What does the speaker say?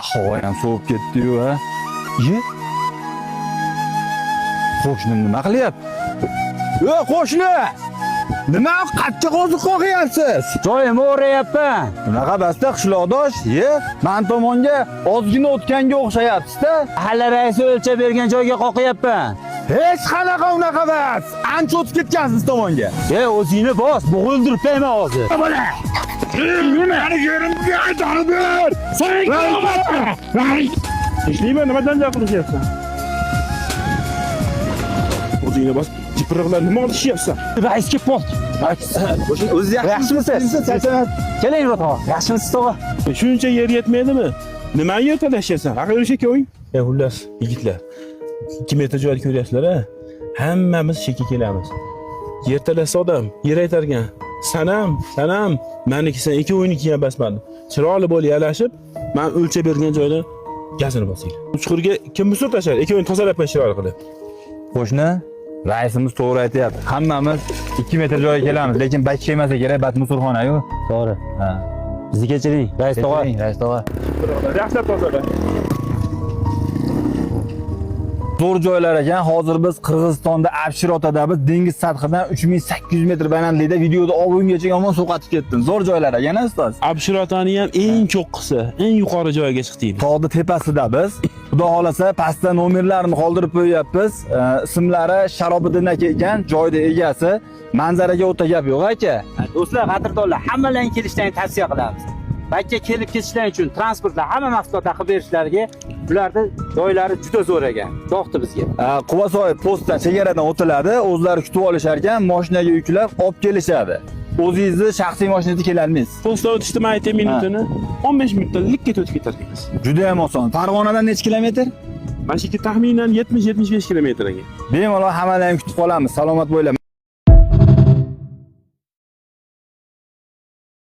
havo ham sovib ketdi-yu, ha. Ye. Qo'shnim nima qilyapti? Qo'shni! Nima qattiq oziq qo'yapsiz? Joyim o'rayapman. Bunaqa basta qishloqdosh, men tomonga ozgina o'tganga o'xshayapsiz-da. Hali rais o'lchab bergan joyga qoqyapman. Hech qanaqa unaqa emas. Ancha o'tib ketgansiz tomonga. O'zingni bos, bo'g'ildiribman hozir. Bola. Meni yerimga aytib ber. Sen ishlayman, nimadan janjal qilishyapsan? O'zingni bos, jipriqlar nima olishyapsan? Rais kelib qoldi. o'zi yaxshimisiz? Keling, Ro'to. Yaxshimisiz, tog'a? Shuncha yer yetmaydimi? Nimani yer talashyapsan? Aql o'sha ko'ying. Xullas, yigitlar. 2 metr joyni ko'ryapsizlar-a? Hammamiz shekka kelamiz. Yer talasa odam, yer aytargan. Sanam, meniki sen ikkoviniki ham basmadi. Chiroyli bo'lib yalashib, men o'lchab bergan joyda gazini bosinglar. Chuqurga kim musor tashlar? Ikkovini tozalab chiroyli qilib. Qo'shni, raisimiz to'g'ri aytayapti. Hammamiz 2 metr joyga kelamiz, lekin bak kelmasa kerak, bat musorxona-yu. To'g'ri. Ha. Bizni kechiring, rais tog'a. Rais tog'a. Yaxshilab tozala. Zo'r joylar ekan. Hozir biz Qirg'izistonda Abshirotadamiz, dengiz sathidan 3800 metr balandlikda videoda ovungacha yomon suvqatib ketdim. Zo'r joylar ekan, ustoz. Abshirotani ham eng cho'qqisi, eng yuqori joyga chiqdik. Tog'ni tepasida biz. Xudo xolasa pastda nomerlarini qoldirib qo'yapmiz. Ismlari Sharobiddin aka ekan, joyda egasi. Manzaraga o'ta gap yo'q aka. Do'stlar, qadrdonlar, hammalarning kelishlarini tavsiya qilamiz. Bakka kelib ketishlari uchun transportlar hamma mahsulotlar qilib berishlariga bularda joylari juda zo'r ekan. Yoqdi bizga. Quvasoy postdan chegaradan o'tiladi, o'zlari kutib olishar ekan, mashinaga yuklab olib kelishadi. O'zingizni shaxsiy mashinada kelolmaysiz. Postda o'tishni men aytay minutini 15 minutda likka o'tib ketarkansiz. Juda ham oson. Farg'onadan necha kilometr? Mana shu taxminan 70-75 kilometr ekan. Bemalol hammalarni kutib qolamiz. Salomat bo'linglar.